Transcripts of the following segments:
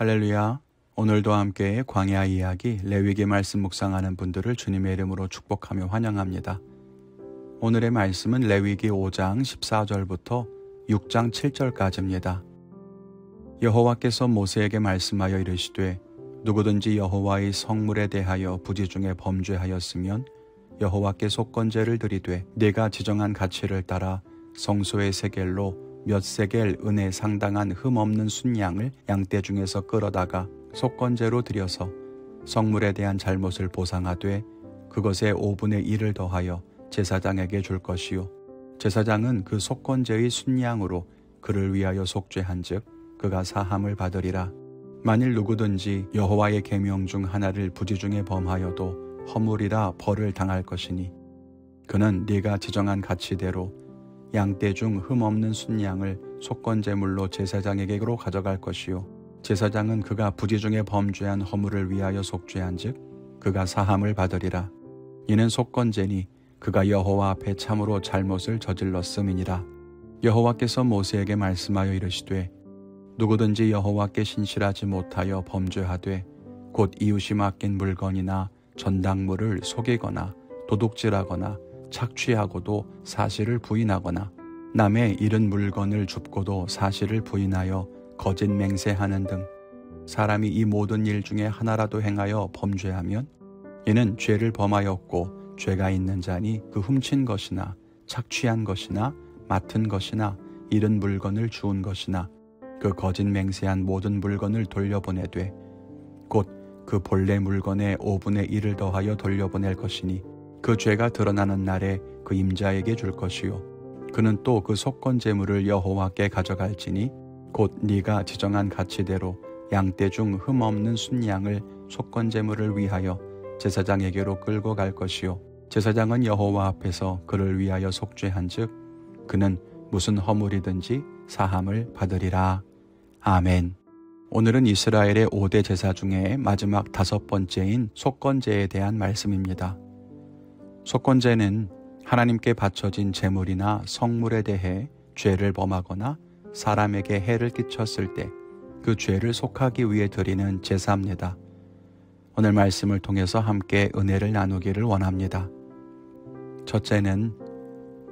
할렐루야. 오늘도 함께 광야 이야기 레위기 말씀 묵상하는 분들을 주님의 이름으로 축복하며 환영합니다. 오늘의 말씀은 레위기 5장 14절부터 6장 7절까지입니다. 여호와께서 모세에게 말씀하여 이르시되 누구든지 여호와의 성물에 대하여 부지 중에 범죄하였으면 여호와께 속건제를 드리되 네가 지정한 가치를 따라 성소의 세겔로 몇 세겔 은에 상당한 흠없는 순양을 양떼 중에서 끌어다가 속건제로 드려서 성물에 대한 잘못을 보상하되 그것의 5분의 1을 더하여 제사장에게 줄 것이요 제사장은 그 속건제의 순양으로 그를 위하여 속죄한즉 그가 사함을 받으리라. 만일 누구든지 여호와의 계명 중 하나를 부지 중에 범하여도 허물이라 벌을 당할 것이니 그는 네가 지정한 가치대로 양떼 중 흠없는 순양을 속건제물로 제사장에게로 가져갈 것이요 제사장은 그가 부지 중에 범죄한 허물을 위하여 속죄한즉 그가 사함을 받으리라. 이는 속건제니 그가 여호와 앞에 참으로 잘못을 저질렀음이니라. 여호와께서 모세에게 말씀하여 이르시되 누구든지 여호와께 신실하지 못하여 범죄하되 곧 이웃이 맡긴 물건이나 전당물을 속이거나 도둑질하거나 착취하고도 사실을 부인하거나 남의 잃은 물건을 줍고도 사실을 부인하여 거짓 맹세하는 등 사람이 이 모든 일 중에 하나라도 행하여 범죄하면 이는 죄를 범하였고 죄가 있는 자니 그 훔친 것이나 착취한 것이나 맡은 것이나 잃은 물건을 주운 것이나 그 거짓 맹세한 모든 물건을 돌려보내되 곧 그 본래 물건의 5분의 1을 더하여 돌려보낼 것이니 그 죄가 드러나는 날에 그 임자에게 줄 것이요 그는 또 그 속건제물을 여호와께 가져갈지니 곧 네가 지정한 가치대로 양떼 중 흠없는 순양을 속건제물을 위하여 제사장에게로 끌고 갈 것이요 제사장은 여호와 앞에서 그를 위하여 속죄한즉 그는 무슨 허물이든지 사함을 받으리라. 아멘. 오늘은 이스라엘의 5대 제사 중에 마지막 5번째인 속건제에 대한 말씀입니다. 속건제는 하나님께 바쳐진 제물이나 성물에 대해 죄를 범하거나 사람에게 해를 끼쳤을 때 그 죄를 속하기 위해 드리는 제사입니다. 오늘 말씀을 통해서 함께 은혜를 나누기를 원합니다. 첫째는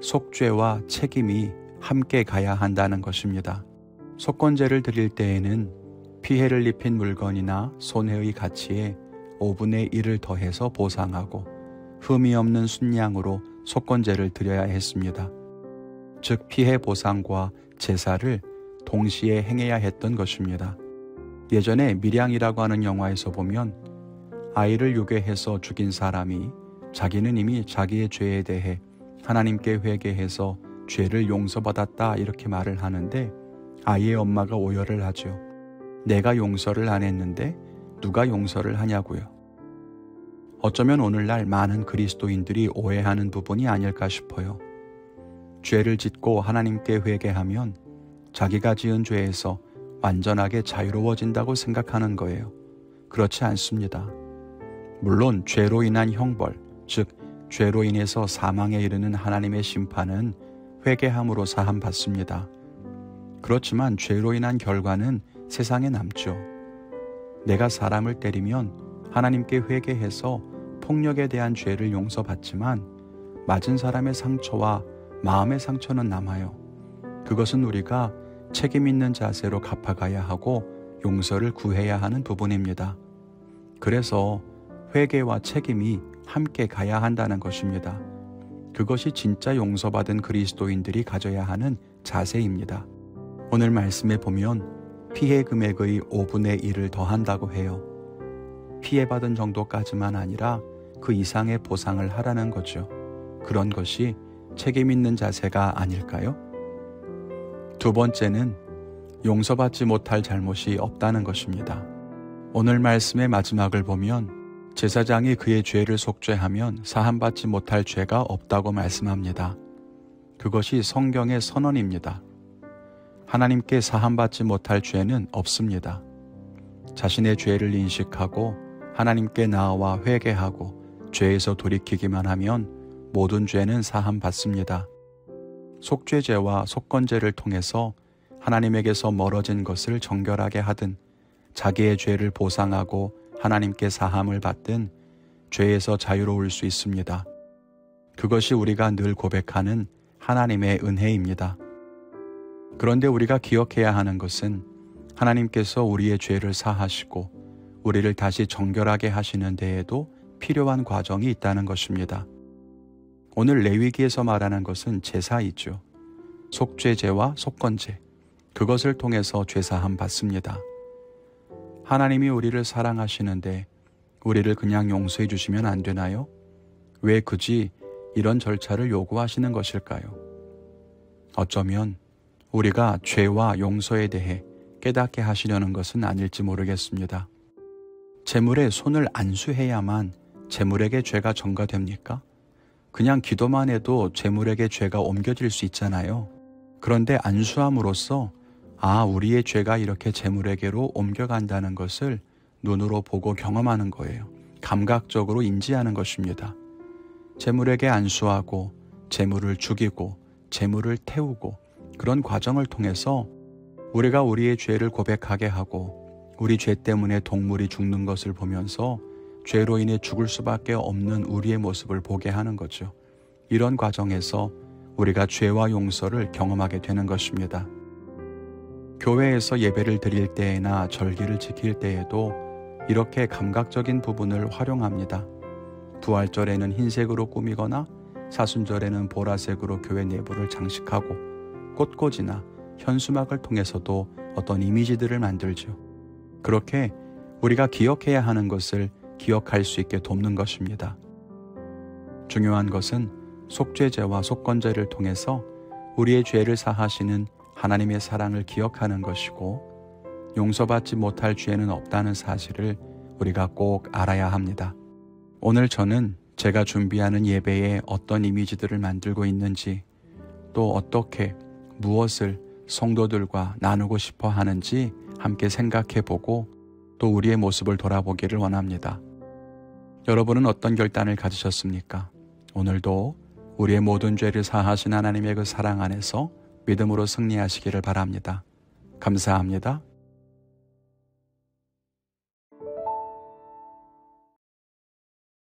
속죄와 책임이 함께 가야 한다는 것입니다. 속건제를 드릴 때에는 피해를 입힌 물건이나 손해의 가치에 5분의 1을 더해서 보상하고 흠이 없는 순양으로 속건제를 드려야 했습니다. 즉 피해 보상과 제사를 동시에 행해야 했던 것입니다. 예전에 밀양이라고 하는 영화에서 보면 아이를 유괴해서 죽인 사람이 자기는 이미 자기의 죄에 대해 하나님께 회개해서 죄를 용서받았다 이렇게 말을 하는데 아이의 엄마가 오열을 하죠. 내가 용서를 안 했는데 누가 용서를 하냐고요. 어쩌면 오늘날 많은 그리스도인들이 오해하는 부분이 아닐까 싶어요. 죄를 짓고 하나님께 회개하면 자기가 지은 죄에서 완전하게 자유로워진다고 생각하는 거예요. 그렇지 않습니다. 물론 죄로 인한 형벌, 즉 죄로 인해서 사망에 이르는 하나님의 심판은 회개함으로 사함받습니다. 그렇지만 죄로 인한 결과는 세상에 남죠. 내가 사람을 때리면 하나님께 회개해서 폭력에 대한 죄를 용서받지만 맞은 사람의 상처와 마음의 상처는 남아요. 그것은 우리가 책임 있는 자세로 갚아가야 하고 용서를 구해야 하는 부분입니다. 그래서 회개와 책임이 함께 가야 한다는 것입니다. 그것이 진짜 용서받은 그리스도인들이 가져야 하는 자세입니다. 오늘 말씀에 보면 피해 금액의 5분의 1을 더한다고 해요. 피해받은 정도까지만 아니라 그 이상의 보상을 하라는 거죠. 그런 것이 책임 있는 자세가 아닐까요? 두 번째는 용서받지 못할 잘못이 없다는 것입니다. 오늘 말씀의 마지막을 보면 제사장이 그의 죄를 속죄하면 사함받지 못할 죄가 없다고 말씀합니다. 그것이 성경의 선언입니다. 하나님께 사함받지 못할 죄는 없습니다. 자신의 죄를 인식하고 하나님께 나아와 회개하고 죄에서 돌이키기만 하면 모든 죄는 사함받습니다. 속죄제와 속건제를 통해서 하나님에게서 멀어진 것을 정결하게 하든 자기의 죄를 보상하고 하나님께 사함을 받든 죄에서 자유로울 수 있습니다. 그것이 우리가 늘 고백하는 하나님의 은혜입니다. 그런데 우리가 기억해야 하는 것은 하나님께서 우리의 죄를 사하시고 우리를 다시 정결하게 하시는 데에도 필요한 과정이 있다는 것입니다. 오늘 레위기에서 말하는 것은 제사이죠. 속죄제와 속건제, 그것을 통해서 죄사함 받습니다. 하나님이 우리를 사랑하시는데 우리를 그냥 용서해 주시면 안 되나요? 왜 굳이 이런 절차를 요구하시는 것일까요? 어쩌면 우리가 죄와 용서에 대해 깨닫게 하시려는 것은 아닐지 모르겠습니다. 재물에 손을 안수해야만 재물에게 죄가 전가됩니까? 그냥 기도만 해도 재물에게 죄가 옮겨질 수 있잖아요. 그런데 안수함으로써 우리의 죄가 이렇게 재물에게로 옮겨간다는 것을 눈으로 보고 경험하는 거예요. 감각적으로 인지하는 것입니다. 재물에게 안수하고 재물을 죽이고 재물을 태우고 그런 과정을 통해서 우리가 우리의 죄를 고백하게 하고 우리 죄 때문에 동물이 죽는 것을 보면서 죄로 인해 죽을 수밖에 없는 우리의 모습을 보게 하는 거죠. 이런 과정에서 우리가 죄와 용서를 경험하게 되는 것입니다. 교회에서 예배를 드릴 때나 절기를 지킬 때에도 이렇게 감각적인 부분을 활용합니다. 부활절에는 흰색으로 꾸미거나 사순절에는 보라색으로 교회 내부를 장식하고 꽃꽂이나 현수막을 통해서도 어떤 이미지들을 만들죠. 그렇게 우리가 기억해야 하는 것을 기억할 수 있게 돕는 것입니다. 중요한 것은 속죄제와 속건제를 통해서 우리의 죄를 사하시는 하나님의 사랑을 기억하는 것이고 용서받지 못할 죄는 없다는 사실을 우리가 꼭 알아야 합니다. 오늘 저는 제가 준비하는 예배에 어떤 이미지들을 만들고 있는지 또 어떻게 무엇을 성도들과 나누고 싶어 하는지 함께 생각해 보고 또 우리의 모습을 돌아보기를 원합니다. 여러분은 어떤 결단을 가지셨습니까? 오늘도 우리의 모든 죄를 사하신 하나님의 그 사랑 안에서 믿음으로 승리하시기를 바랍니다. 감사합니다.